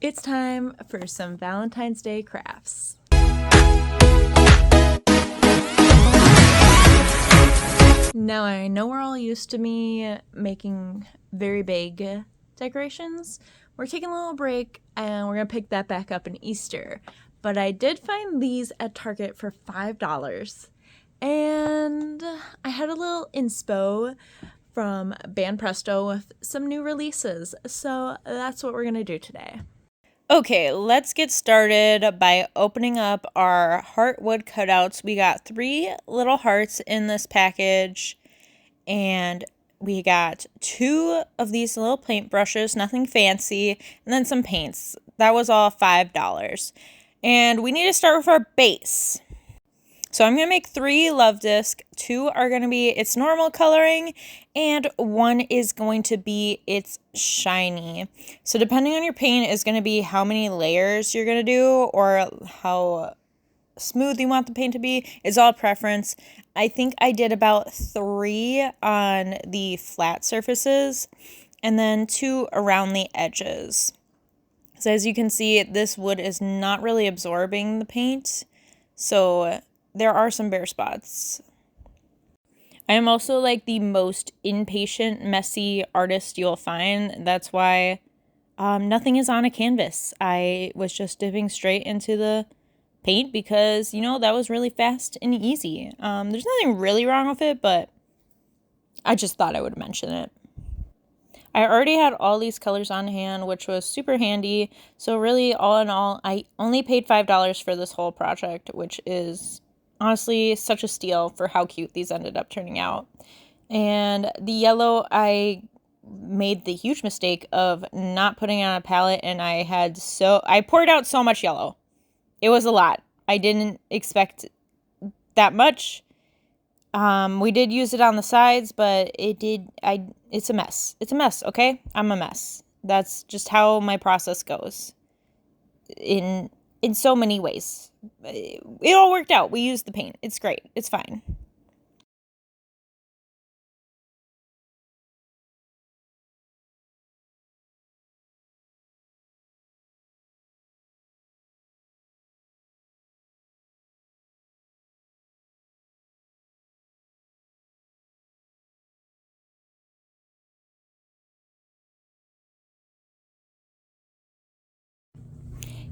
It's time for some Valentine's Day crafts. Now, I know we're all used to me making very big decorations. We're taking a little break and we're going to pick that back up in Easter. But I did find these at Target for $5. And I had a little inspo from Ban Presto with some new releases. So that's what we're going to do today. Okay, let's get started by opening up our heart wood cutouts. We got 3 little hearts in this package, and we got 2 of these little paint brushes, nothing fancy, and then some paints. That was all $5. And we need to start with our base. So I'm going to make 3 love discs. 2 are going to be its normal coloring, and 1 is going to be its shiny. So depending on your paint is going to be how many layers you're going to do or how smooth you want the paint to be. It's all preference. I think I did about 3 on the flat surfaces and then 2 around the edges. So as you can see, this wood is not really absorbing the paint. So there are some bare spots. I am also like the most impatient, messy artist you'll find. That's why nothing is on a canvas. I was just dipping straight into the paint because, you know, that was really fast and easy. There's nothing really wrong with it, but I just thought I would mention it. I already had all these colors on hand, which was super handy. So really, all in all, I only paid $5 for this whole project, which is honestly such a steal for how cute these ended up turning out. And the yellow, I made the huge mistake of not putting it on a palette, and I poured out so much yellow. It was a lot. I didn't expect that much. We did use it on the sides, but it's a mess. It's a mess, okay? I'm a mess. That's just how my process goes. In so many ways. It all worked out. We used the paint. It's great. It's fine.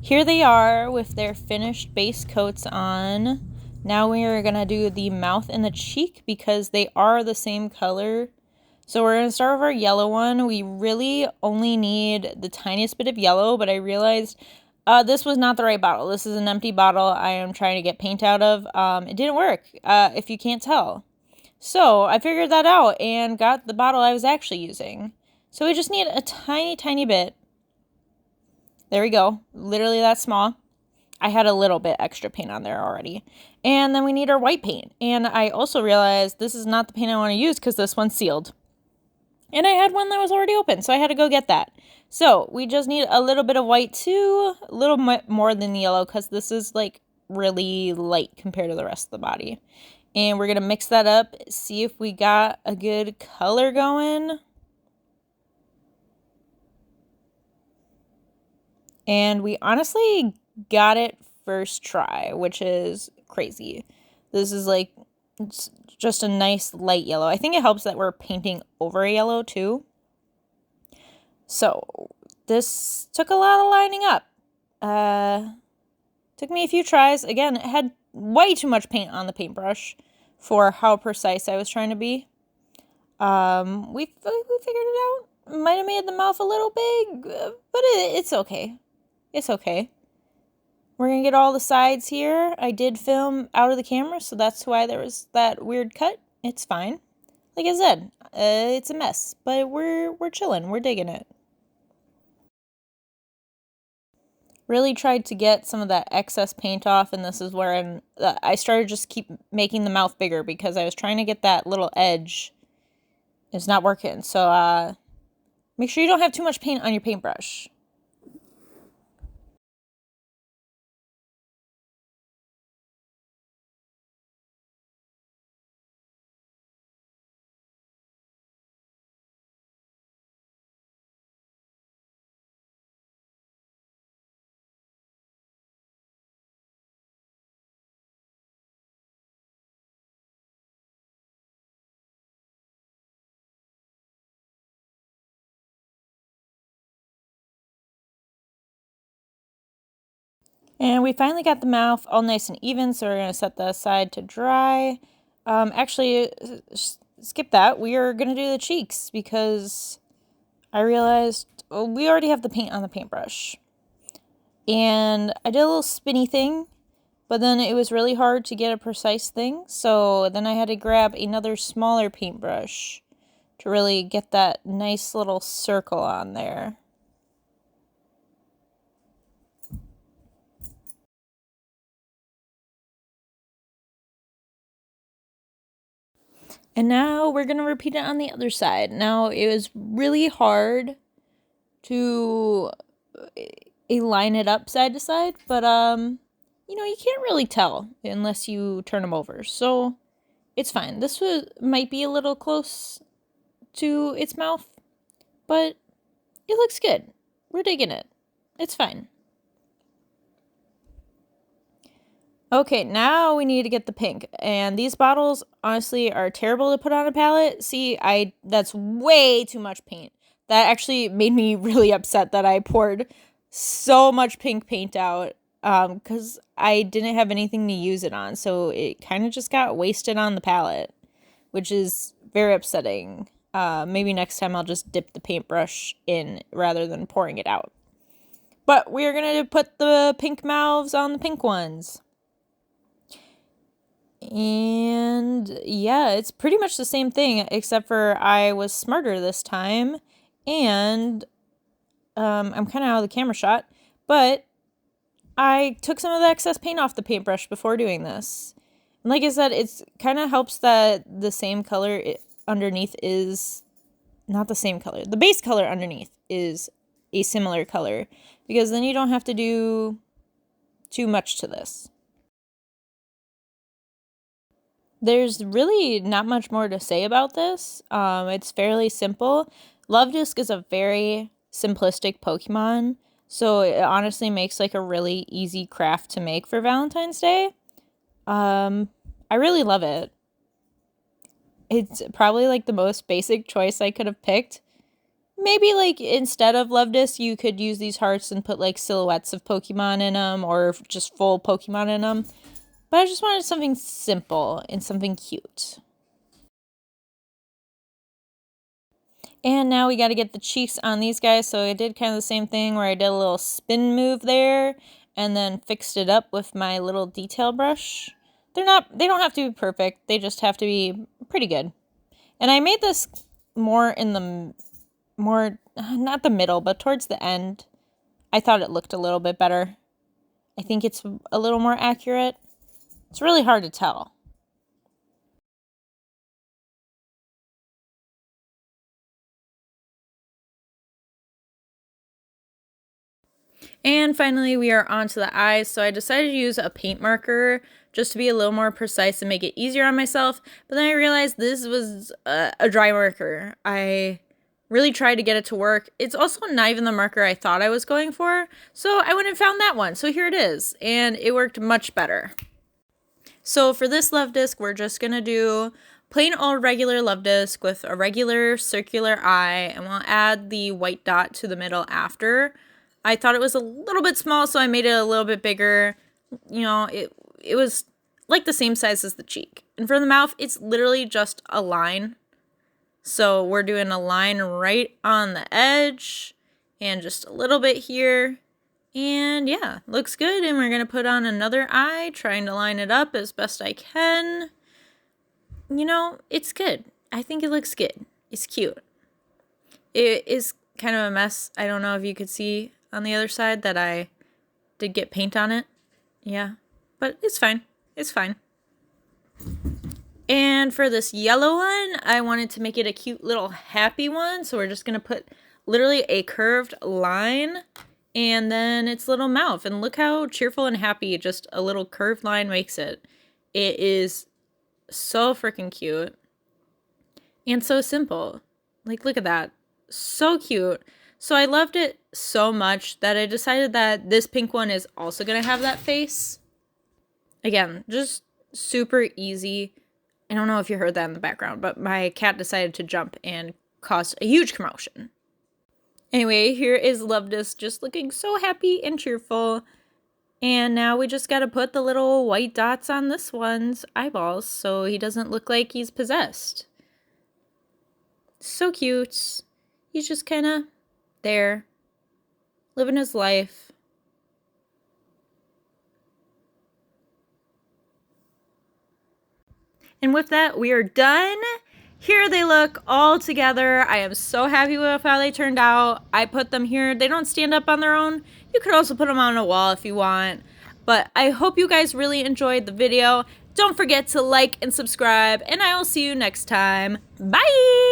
Here they are with their finished base coats on. Now we are going to do the mouth and the cheek because they are the same color. So we're going to start with our yellow one. We really only need the tiniest bit of yellow, but I realized this was not the right bottle. This is an empty bottle I am trying to get paint out of. It didn't work, if you can't tell. So I figured that out and got the bottle I was actually using. So we just need a tiny, tiny bit. There we go. Literally that small. I had a little bit extra paint on there already. And then we need our white paint. And I also realized this is not the paint I want to use because this one's sealed. And I had one that was already open, so I had to go get that. So we just need a little bit of white too, a little more than yellow because this is like really light compared to the rest of the body. And we're going to mix that up, see if we got a good color going. And we honestly got it first try, which is crazy. This is like just a nice light yellow. I think it helps that we're painting over a yellow too. So this took a lot of lining up. Took me a few tries. Again, it had way too much paint on the paintbrush for how precise I was trying to be. We figured it out. Might have made the mouth a little big, but it's okay. It's okay. We're going to get all the sides here. I did film out of the camera, so that's why there was that weird cut. It's fine. Like I said, it's a mess, but we're chilling. We're digging it. Really tried to get some of that excess paint off, and this is where I started just keep making the mouth bigger because I was trying to get that little edge. It's not working, so make sure you don't have too much paint on your paintbrush. And we finally got the mouth all nice and even, so we're going to set that aside to dry. Actually, skip that. We are going to do the cheeks because I realized we already have the paint on the paintbrush. And I did a little spinny thing, but then it was really hard to get a precise thing, so then I had to grab another smaller paintbrush to really get that nice little circle on there. And now we're going to repeat it on the other side. Now, it was really hard to line it up side to side, but, you know, you can't really tell unless you turn them over. So, it's fine. This might be a little close to its mouth, but it looks good. We're digging it. It's fine. Okay, now we need to get the pink. And these bottles, honestly, are terrible to put on a palette. See, that's way too much paint. That actually made me really upset that I poured so much pink paint out because I didn't have anything to use it on. So it kind of just got wasted on the palette, which is very upsetting. Maybe next time I'll just dip the paintbrush in rather than pouring it out. But we're going to put the pink mouths on the pink ones. And yeah, it's pretty much the same thing, except for I was smarter this time. And I'm kind of out of the camera shot, but I took some of the excess paint off the paintbrush before doing this. And like I said, it's kind of helps that the same color underneath is not the same color. The base color underneath is a similar color, because then you don't have to do too much to this. There's really not much more to say about this. It's fairly simple. Luvdisc is a very simplistic Pokemon, so it honestly makes like a really easy craft to make for Valentine's Day. I really love it. It's probably like the most basic choice I could have picked. Maybe like instead of Luvdisc, you could use these hearts and put like silhouettes of Pokemon in them, or just full Pokemon in them. But I just wanted something simple and something cute. And now we got to get the cheeks on these guys. So I did kind of the same thing where I did a little spin move there and then fixed it up with my little detail brush. They don't have to be perfect. They just have to be pretty good. And I made this more not the middle, but towards the end. I thought it looked a little bit better. I think it's a little more accurate. It's really hard to tell. And finally, we are on to the eyes. So I decided to use a paint marker just to be a little more precise and make it easier on myself. But then I realized this was a dry marker. I really tried to get it to work. It's also not even the marker I thought I was going for. So I went and found that one. So here it is. And it worked much better. So for this Luvdisc, we're just going to do plain old regular Luvdisc with a regular circular eye. And we'll add the white dot to the middle after. I thought it was a little bit small, so I made it a little bit bigger. You know, it was like the same size as the cheek. And for the mouth, it's literally just a line. So we're doing a line right on the edge and just a little bit here. And yeah, looks good. And we're going to put on another eye, trying to line it up as best I can. You know, it's good. I think it looks good. It's cute. It is kind of a mess. I don't know if you could see on the other side that I did get paint on it. Yeah, but it's fine. It's fine. And for this yellow one, I wanted to make it a cute little happy one. So we're just going to put literally a curved line and then its little mouth. And look how cheerful and happy just a little curved line makes it. It is so freaking cute. And so simple. Like, look at that. So cute. So I loved it so much that I decided that this pink one is also going to have that face. Again, just super easy. I don't know if you heard that in the background, but my cat decided to jump and cause a huge commotion. Anyway, here is Luvdisc just looking so happy and cheerful. And now we just gotta put the little white dots on this one's eyeballs so he doesn't look like he's possessed. So cute. He's just kinda there, living his life. And with that, we are done. Here they look all together. I am so happy with how they turned out. I put them here. They don't stand up on their own. You could also put them on a wall if you want. But I hope you guys really enjoyed the video. Don't forget to like and subscribe, and I will see you next time. Bye!